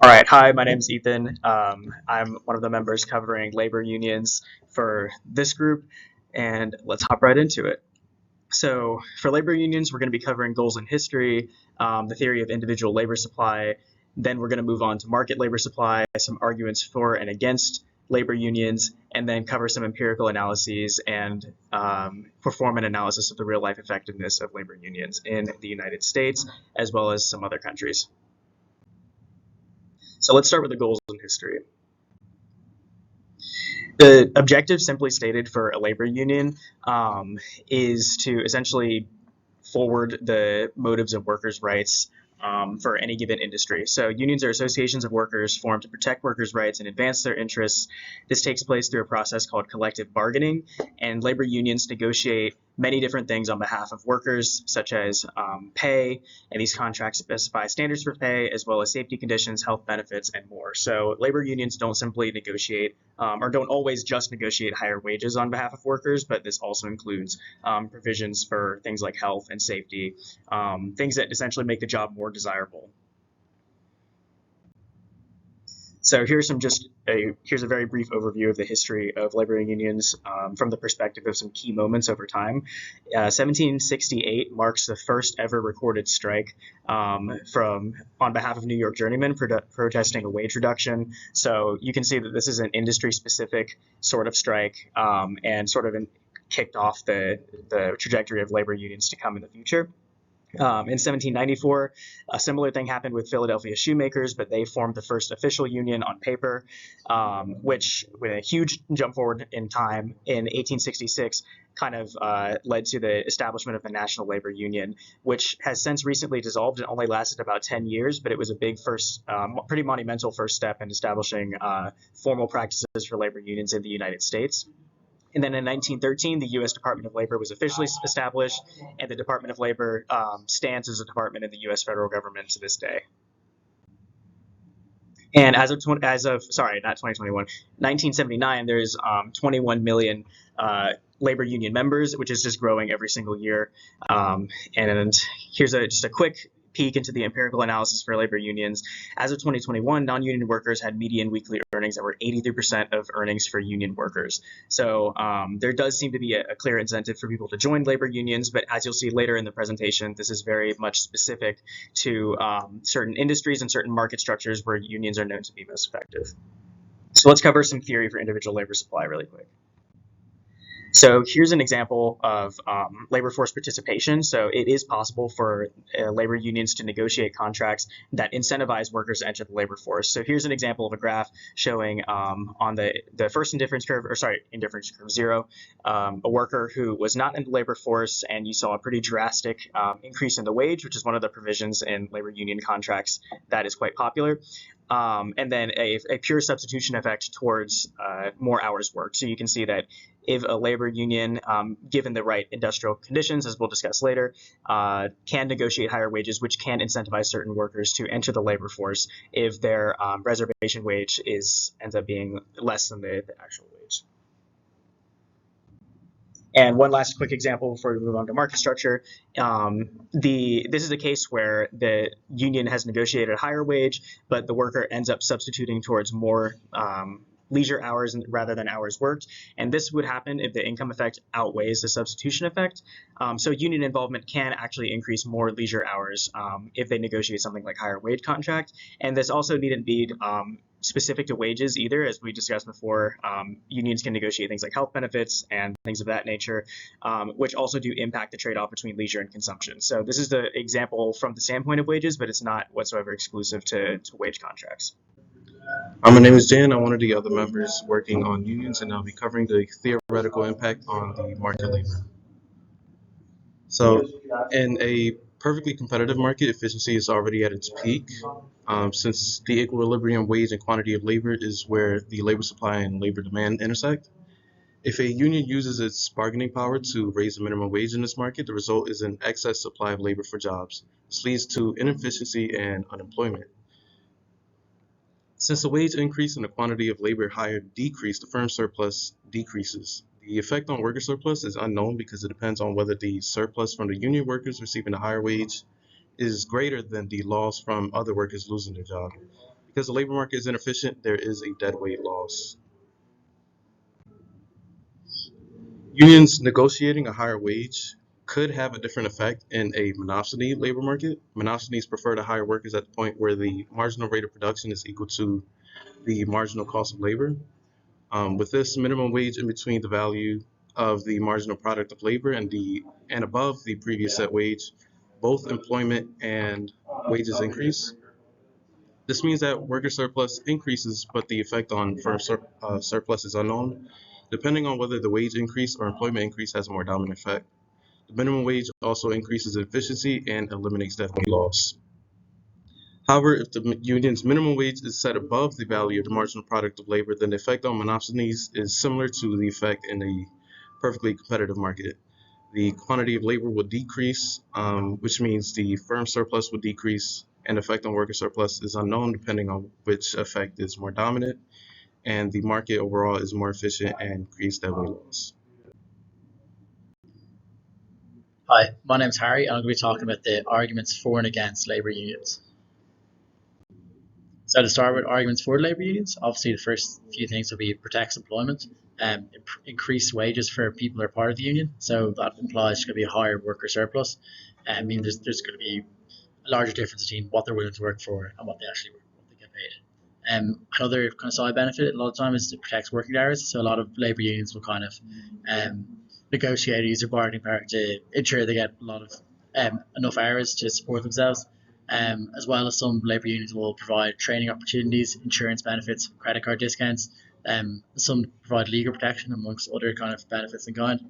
All right. Hi, my name's Ethan. I'm one of the members covering labor unions for this group, and let's hop right into it. So, for labor unions, we're going to be covering goals and history, the theory of individual labor supply. Then we're going to move on to market labor supply, some arguments for and against labor unions, and then cover some empirical analyses and perform an analysis of the real life effectiveness of labor unions in the United States, as well as some other countries. So let's start with the goals and history. The objective, simply stated, for a labor union is to essentially forward the motives of workers' rights for any given industry. So unions are associations of workers formed to protect workers' rights and advance their interests. This takes place through a process called collective bargaining, and labor unions negotiate many different things on behalf of workers, such as pay, and these contracts specify standards for pay, as well as safety conditions, health benefits, and more. So labor unions don't simply negotiate or don't always just negotiate higher wages on behalf of workers, but this also includes provisions for things like health and safety, things that essentially make the job more desirable. So here's a very brief overview of the history of labor unions from the perspective of some key moments over time. 1768 marks the first ever recorded strike on behalf of New York journeymen protesting a wage reduction. So you can see that this is an industry-specific sort of strike and sort of kicked off the trajectory of labor unions to come in the future. In 1794, a similar thing happened with Philadelphia shoemakers, but they formed the first official union on paper, which, with a huge jump forward in time, in 1866, kind of led to the establishment of the National Labor Union, which has since recently dissolved and only lasted about 10 years, but it was a big pretty monumental first step in establishing formal practices for labor unions in the United States. And then in 1913, the U.S. Department of Labor was officially established, and the Department of Labor stands as a department in the U.S. federal government to this day. And as of 1979, there's 21 million labor union members, which is just growing every single year. And here's just a quick peek into the empirical analysis for labor unions. As of 2021, non-union workers had median weekly earnings that were 83% of earnings for union workers. So there does seem to be a clear incentive for people to join labor unions, but as you'll see later in the presentation, this is very much specific to certain industries and certain market structures where unions are known to be most effective. So let's cover some theory for individual labor supply really quick. So here's an example of labor force participation. So it is possible for labor unions to negotiate contracts that incentivize workers to enter the labor force. So here's an example of a graph showing on the first indifference curve, indifference curve 0, a worker who was not in the labor force, and you saw a pretty drastic increase in the wage, which is one of the provisions in labor union contracts that is quite popular. And then a pure substitution effect towards more hours worked. So you can see that if a labor union, given the right industrial conditions, as we'll discuss later, can negotiate higher wages, which can incentivize certain workers to enter the labor force if their reservation wage ends up being less than the actual wage. And one last quick example before we move on to market structure. This is a case where the union has negotiated a higher wage, but the worker ends up substituting towards more leisure hours rather than hours worked. And this would happen if the income effect outweighs the substitution effect. So union involvement can actually increase more leisure hours if they negotiate something like higher wage contract. And this also needn't be specific to wages either. As we discussed before, unions can negotiate things like health benefits and things of that nature, which also do impact the trade-off between leisure and consumption. So this is the example from the standpoint of wages, but it's not whatsoever exclusive to wage contracts. My name is Jan. I'm one of the other members working on unions, and I'll be covering the theoretical impact on the market labor. So in a perfectly competitive market, efficiency is already at its peak, since the equilibrium wage and quantity of labor is where the labor supply and labor demand intersect. If a union uses its bargaining power to raise the minimum wage in this market, the result is an excess supply of labor for jobs. This leads to inefficiency and unemployment. Since the wage increase and the quantity of labor hired decrease, the firm surplus decreases. The effect on worker surplus is unknown because it depends on whether the surplus from the union workers receiving a higher wage is greater than the loss from other workers losing their job. Because the labor market is inefficient, there is a deadweight loss. Unions negotiating a higher wage could have a different effect in a monopsony labor market. Monopsonies prefer to hire workers at the point where the marginal rate of production is equal to the marginal cost of labor. With this minimum wage in between the value of the marginal product of labor and above the previous set wage, both employment and wages increase. This means that worker surplus increases, but the effect on surplus is unknown, depending on whether the wage increase or employment increase has a more dominant effect. The minimum wage also increases efficiency and eliminates deadweight loss. However, if the union's minimum wage is set above the value of the marginal product of labor, then the effect on monopsonies is similar to the effect in a perfectly competitive market. The quantity of labor will decrease, which means the firm surplus will decrease, and the effect on worker surplus is unknown depending on which effect is more dominant, and the market overall is more efficient and creates deadweight loss. Hi, my name's Harry, and I'm going to be talking about the arguments for and against labour unions. So to start with arguments for labour unions, obviously the first few things will be it protects employment, increase wages for people that are part of the union. So that implies there's going to be a higher worker surplus. I mean, there's going to be a larger difference between what they're willing to work for and what they actually work, what they get paid. Another kind of side benefit a lot of time is it protects working hours. So a lot of labour unions will kind of negotiate, use their bargaining power to ensure they get a lot of enough hours to support themselves. As well as some labour unions will provide training opportunities, insurance benefits, credit card discounts. Some provide legal protection amongst other kind of benefits in kind.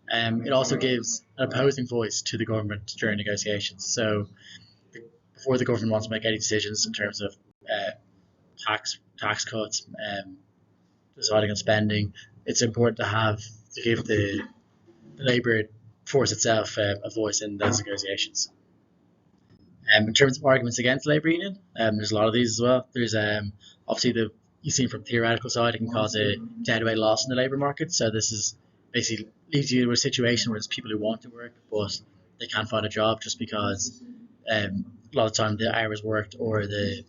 It also gives an opposing voice to the government during negotiations. So before the government wants to make any decisions in terms of tax cuts, deciding on spending, it's important to give the labour force itself a voice in those negotiations. In terms of arguments against labour union, there's a lot of these as well. There's obviously you see from theoretical side, it can cause a deadweight loss in the labour market. So this is basically leads you to a situation where there's people who want to work but they can't find a job just because a lot of time the hours worked or the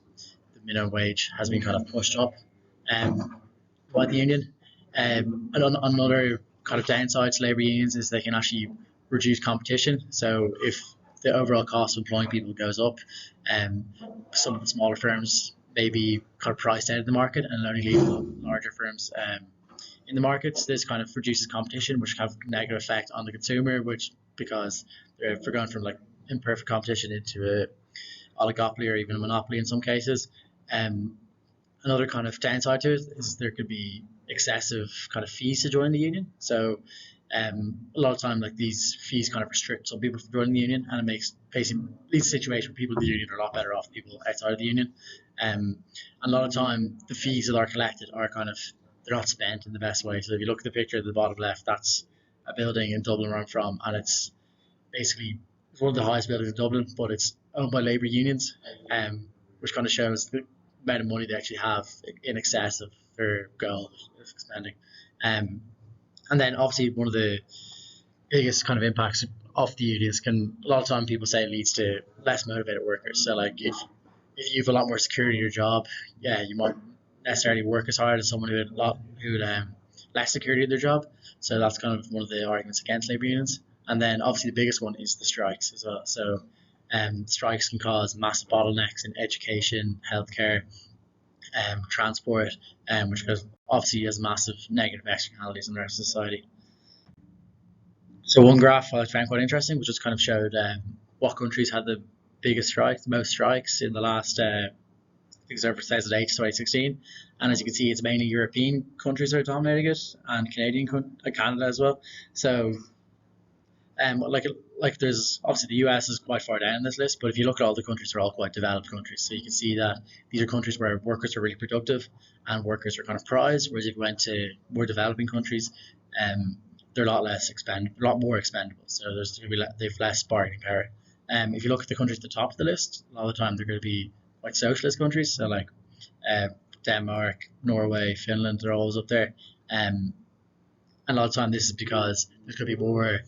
minimum wage has been kind of pushed up by the union. And another kind of downside to labour unions is they can actually reduce competition. So if the overall cost of employing people goes up, some of the smaller firms may be kind of priced out of the market and only leave larger firms in the markets. This kind of reduces competition, which can have a negative effect on the consumer, because they're going from like imperfect competition into a oligopoly or even a monopoly in some cases. Another kind of downside to it is there could be excessive kind of fees to join the union. So a lot of time like these fees kind of restrict some people from joining the union, and it leads to a situation where people in the union are a lot better off than people outside of the union. And a lot of time the fees that are collected are they're not spent in the best way. So if you look at the picture at the bottom left, that's a building in Dublin where I'm from, and it's basically one of the highest buildings in Dublin, but it's owned by labour unions, which kind of shows the amount of money they actually have in excess of their goal of spending. And then obviously one of the biggest kind of impacts of the unions can a lot of time people say it leads to less motivated workers. So like if you have a lot more security in your job, yeah, you might necessarily work as hard as someone who had less security in their job. So that's kind of one of the arguments against labour unions. And then obviously the biggest one is the strikes as well. So strikes can cause massive bottlenecks in education, healthcare, transport, which obviously has massive negative externalities in the rest of society. So one graph I found quite interesting, which just kind of showed what countries had the biggest strikes, the most strikes in the last, I think it's over 2008 to 2016. And as you can see, it's mainly European countries that are dominating it, and Canada as well. So like there's obviously the US is quite far down in this list, but if you look at all the countries, they're all quite developed countries. So you can see that these are countries where workers are really productive and workers are kind of prized. Whereas if you went to more developing countries, they're a lot more expendable. So they've less bargaining power. If you look at the countries at the top of the list, a lot of the time they're going to be quite socialist countries. So like Denmark, Norway, Finland, they're always up there. And a lot of the time this is because there's going to be more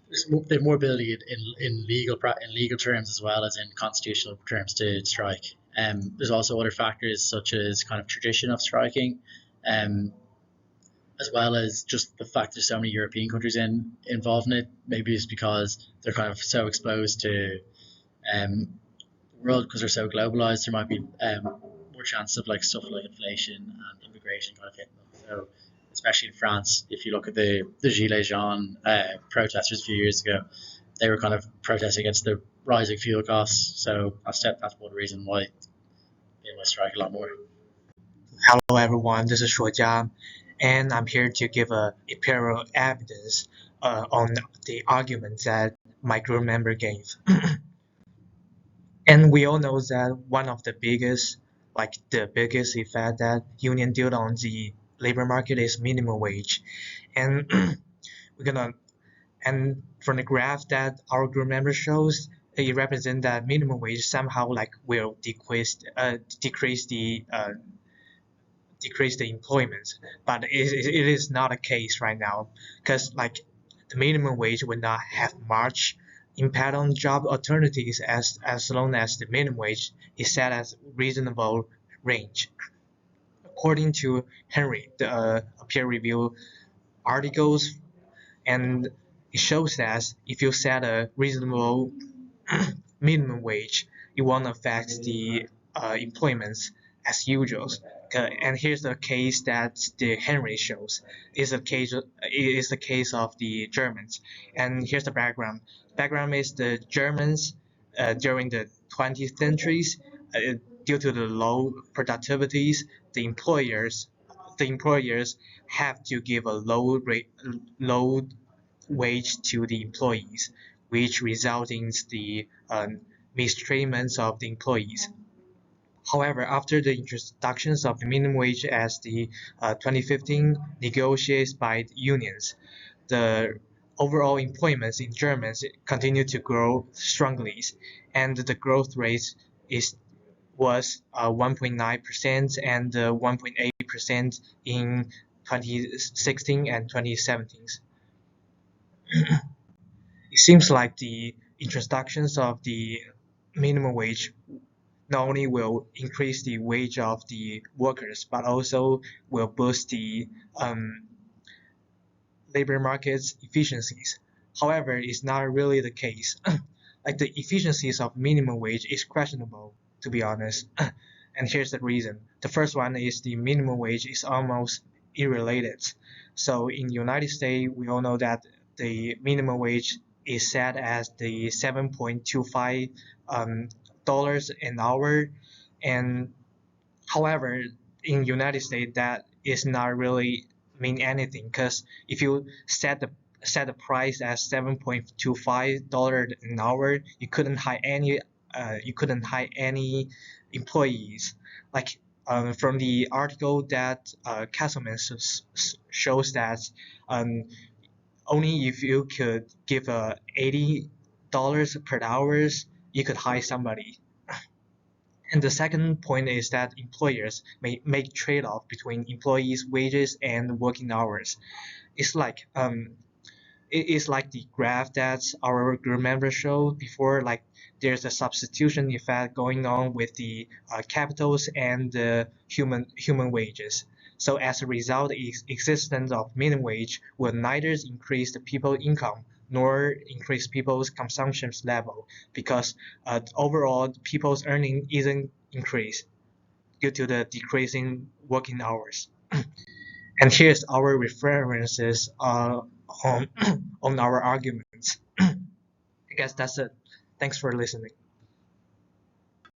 They have more ability in legal terms as well as in constitutional terms to strike. There's also other factors such as kind of tradition of striking, um, as well as just the fact there's so many European countries involved in it. Maybe it's because they're kind of so exposed to the world because they're so globalized. There might be more chance of like stuff like inflation and immigration kind of hitting them. So especially in France, if you look at the Gilets jaunes protesters a few years ago, they were kind of protesting against the rising fuel costs. So that's one reason why they might strike a lot more. Hello everyone, this is Shuojia, and I'm here to give empirical evidence on the argument that my group member gave. And we all know that one of the biggest, like the biggest effect that union do on the labor market is minimum wage. And we're gonna, and from the graph that our group member shows, it represents that minimum wage somehow like will decrease the employment, but it is not a case right now because like the minimum wage will not have much impact on job alternatives as long as the minimum wage is set as reasonable range. According to Henry, the peer review articles, and it shows that if you set a reasonable minimum wage, it won't affect the employment as usual. And here's the case that the Henry shows is the case of the Germans. And here's the background. Background is the Germans during the 20th centuries, due to the low productivities, the employers have to give a low wage to the employees, which results in the mistreatments of the employees. However, after the introductions of the minimum wage as the 2015 negotiated by the unions, the overall employment in Germany continued to grow strongly, and the growth rate was 1.9% and 1.8% in 2016 and 2017. It seems like the introductions of the minimum wage not only will increase the wage of the workers, but also will boost the labor market's efficiencies. However, it's not really the case. Like the efficiencies of minimum wage is questionable, to be honest. And here's the reason. The first one is the minimum wage is almost irrelated. So in United States, we all know that the minimum wage is set as the 7.25 dollars an hour, and however, in United States that is not really mean anything because if you set the price as $7.25 an hour, you couldn't hire any employees. Like from the article that Castleman shows that um, only if you could give $80 per hour, you could hire somebody. And the second point is that employers may make trade-off between employees' wages and working hours. It's like it is like the graph that our group members showed before. Like there's a substitution effect going on with the capitals and the human wages. So as a result, the existence of minimum wage will neither increase the people's income nor increase people's consumption level because overall people's earning isn't increased due to the decreasing working hours. And here's our references on on our arguments. I guess that's it. Thanks for listening.